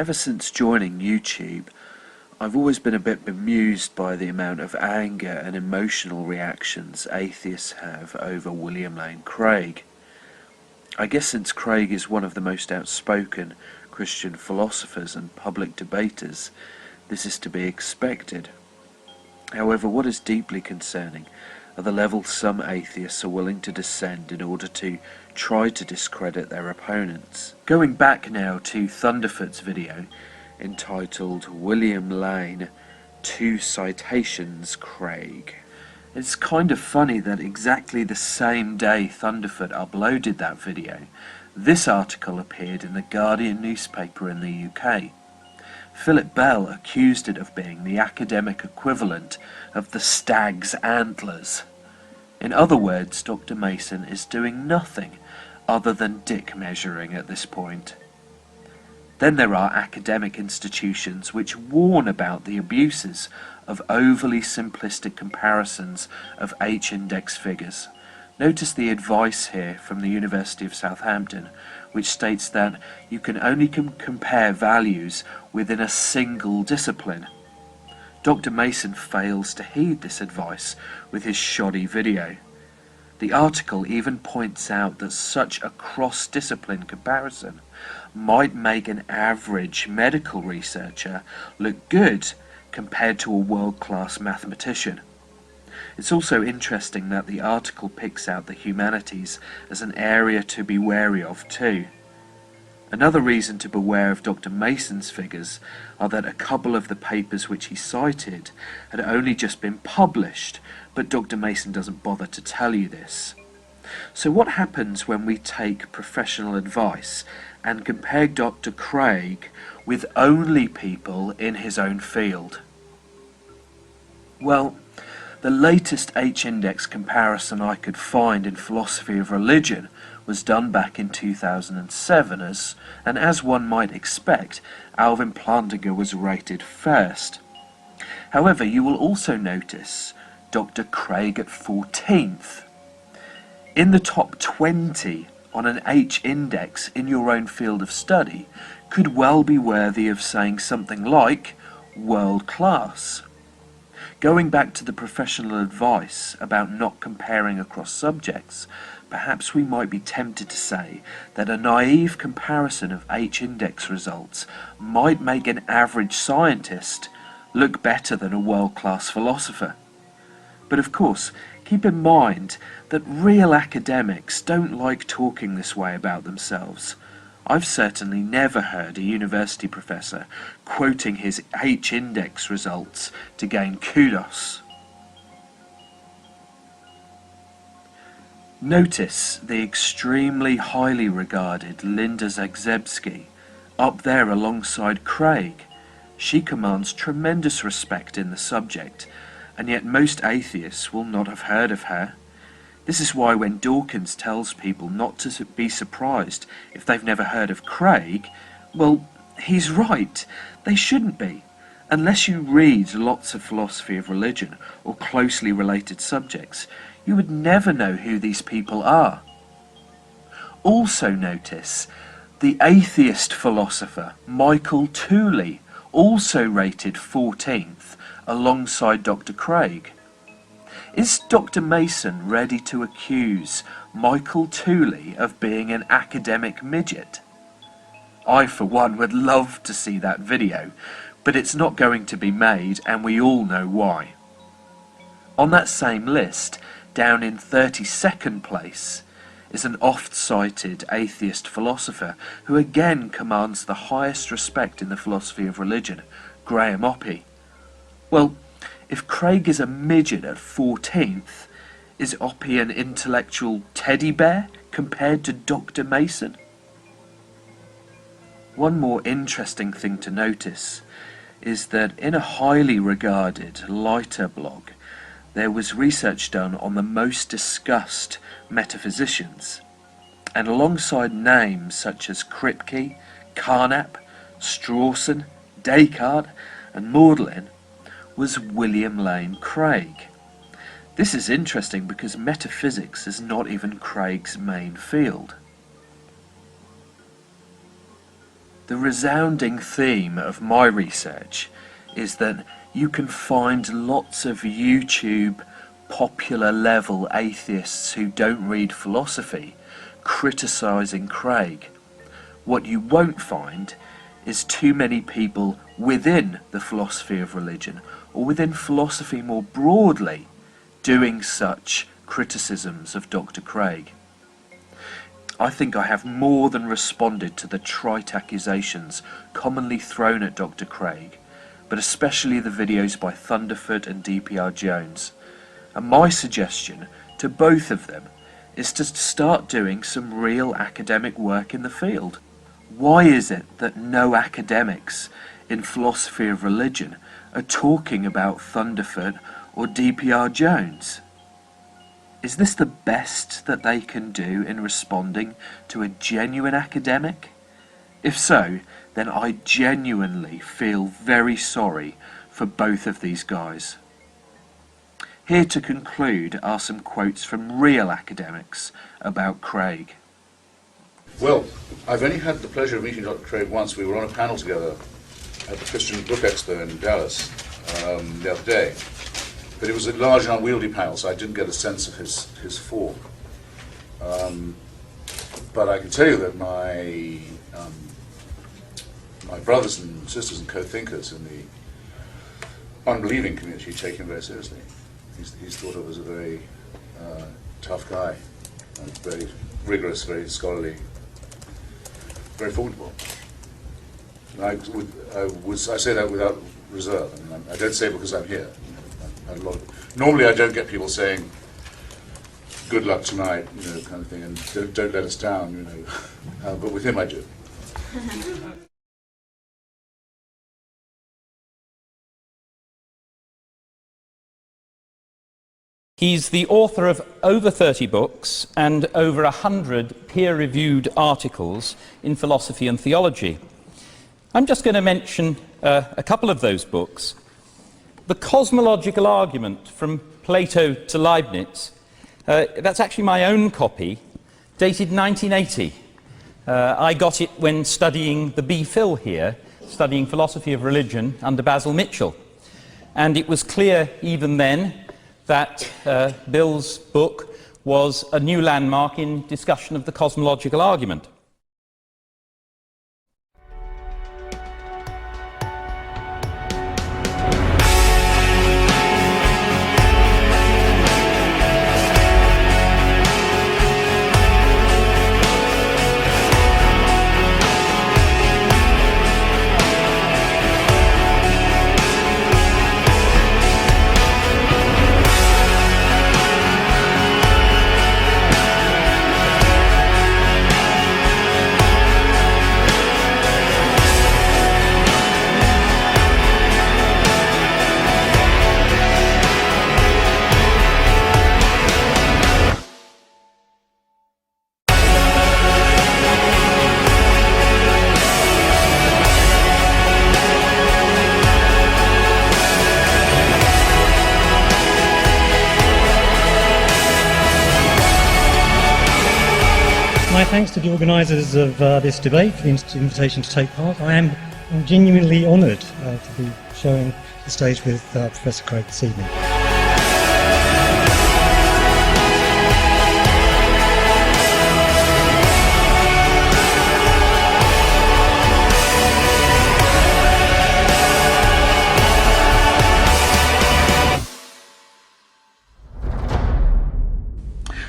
Ever since joining YouTube, I've always been a bit bemused by the amount of anger and emotional reactions atheists have over William Lane Craig. I guess since Craig is one of the most outspoken Christian philosophers and public debaters, this is to be expected. However, what is deeply concerning are the levels some atheists are willing to descend in order to try to discredit their opponents. Going back now to thunderf00t's video entitled William Lane, 2 Citations Craig. It's kind of funny that exactly the same day thunderf00t uploaded that video, this article appeared in the Guardian newspaper in the UK. Philip Bell accused it of being the academic equivalent of the stag's antlers. In other words, Dr. Mason is doing nothing other than dick measuring at this point. Then there are academic institutions which warn about the abuses of overly simplistic comparisons of H-index figures. Notice the advice here from the University of Southampton, which states that you can only compare values within a single discipline. Dr. Mason fails to heed this advice with his shoddy video. The article even points out that such a cross-discipline comparison might make an average medical researcher look good compared to a world-class mathematician. It's also interesting that the article picks out the humanities as an area to be wary of too. Another reason to beware of Dr. Mason's figures are that a couple of the papers which he cited had only just been published, but Dr. Mason doesn't bother to tell you this. So what happens when we take professional advice and compare Dr. Craig with only people in his own field? Well, the latest H-index comparison I could find in philosophy of religion was done back in 2007 and as one might expect, Alvin Plantinga was rated first. However, you will also notice Dr. Craig at 14th. In the top 20 on an H-index in your own field of study could well be worthy of saying something like world class. Going back to the professional advice about not comparing across subjects, perhaps we might be tempted to say that a naive comparison of H-index results might make an average scientist look better than a world-class philosopher. But of course, keep in mind that real academics don't like talking this way about themselves. I've certainly never heard a university professor quoting his H-index results to gain kudos. Notice the extremely highly regarded Linda Zagzebski up there alongside Craig. She commands tremendous respect in the subject, and yet most atheists will not have heard of her. This is why when Dawkins tells people not to be surprised if they've never heard of Craig, well, he's right, they shouldn't be. Unless you read lots of philosophy of religion or closely related subjects, you would never know who these people are. Also notice the atheist philosopher Michael Tooley, also rated 14th alongside Dr. Craig. Is Dr. Mason ready to accuse Michael Tooley of being an academic midget? I, for one, would love to see that video, but it's not going to be made, and we all know why. On that same list, down in 32nd place, is an oft-cited atheist philosopher who again commands the highest respect in the philosophy of religion, Graham Oppy. Well, if Craig is a midget at 14th, is Oppy an intellectual teddy bear compared to Dr. Mason? One more interesting thing to notice is that in a highly regarded lighter blog, there was research done on the most discussed metaphysicians, and alongside names such as Kripke, Carnap, Strawson, Descartes and Maudlin was William Lane Craig. This is interesting because metaphysics is not even Craig's main field. The resounding theme of my research is that you can find lots of YouTube popular level atheists who don't read philosophy criticising Craig. What you won't find is too many people within the philosophy of religion, or within philosophy more broadly, doing such criticisms of Dr. Craig. I think I have more than responded to the trite accusations commonly thrown at Dr. Craig, but especially the videos by thunderf00t and DPR Jones. And my suggestion to both of them is to start doing some real academic work in the field. Why is it that no academics in philosophy of religion are talking about thunderf00t or DPR Jones? Is this the best that they can do in responding to a genuine academic? If so, then I genuinely feel very sorry for both of these guys. Here to conclude are some quotes from real academics about Craig. Well, I've only had the pleasure of meeting Dr. Craig once. We were on a panel together at the Christian Book Expo in Dallas the other day. But it was a large and unwieldy panel, so I didn't get a sense of his form. But I can tell you that my brothers and sisters and co-thinkers in the unbelieving community take him very seriously. He's thought of as a very tough guy, and very rigorous, very scholarly, very formidable. And I say that without reserve. I mean, I don't say it because I'm here. Normally I don't get people saying, good luck tonight, kind of thing, and don't let us down, but with him I do. He's the author of over 30 books and over 100 peer-reviewed articles in philosophy and theology. I'm just going to mention a couple of those books. The Cosmological Argument from Plato to Leibniz, that's actually my own copy, dated 1980. I got it when studying the B.Phil here, studying philosophy of religion under Basil Mitchell. And it was clear even then that Bill's book was a new landmark in discussion of the cosmological argument. My thanks to the organisers of this debate for the invitation to take part. I'm genuinely honoured to be sharing the stage with Professor Craig this evening.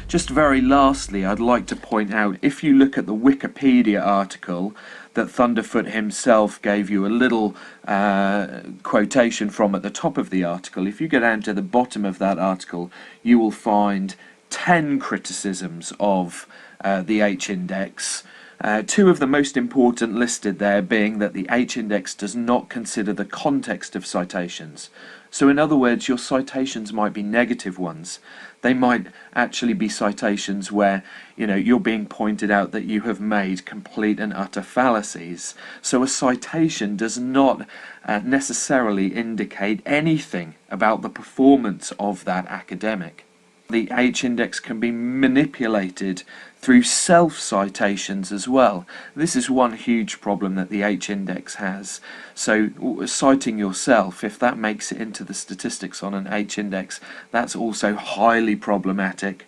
Just very lastly, I'd like to point out, if you look at the Wikipedia article that thunderf00t himself gave you a little quotation from at the top of the article, if you go down to the bottom of that article, you will find 10 criticisms of the H-index. Two of the most important listed there being that the H-index does not consider the context of citations. So in other words, your citations might be negative ones. They might actually be citations where, you're being pointed out that you have made complete and utter fallacies. So a citation does not necessarily indicate anything about the performance of that academic. The H-index can be manipulated through self-citations as well. This is one huge problem that the H-index has. So citing yourself, if that makes it into the statistics on an H-index, that's also highly problematic.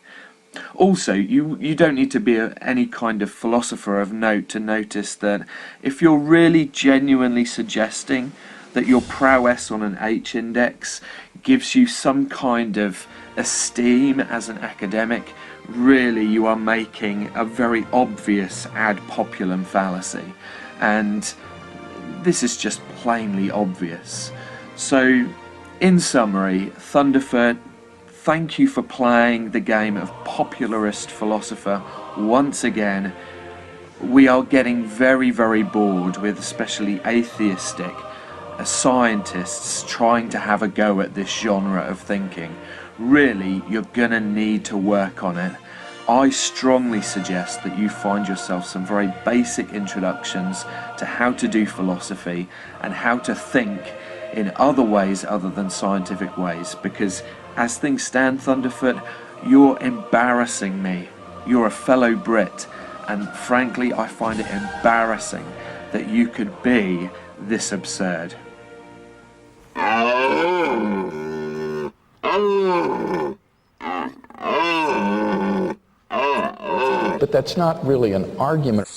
Also, you don't need to be any kind of philosopher of note to notice that if you're really genuinely suggesting that your prowess on an H-index gives you some kind of esteem as an academic, really you are making a very obvious ad populum fallacy, and this is just plainly obvious. So, in summary, thunderf00t, thank you for playing the game of popularist philosopher once again. We are getting very, very bored with especially atheistic scientists trying to have a go at this genre of thinking. Really, you're gonna need to work on it. I strongly suggest that you find yourself some very basic introductions to how to do philosophy and how to think in other ways other than scientific ways, because as things stand, thunderf00t, you're embarrassing me. You're a fellow Brit, and frankly I find it embarrassing that you could be this absurd. But that's not really an argument.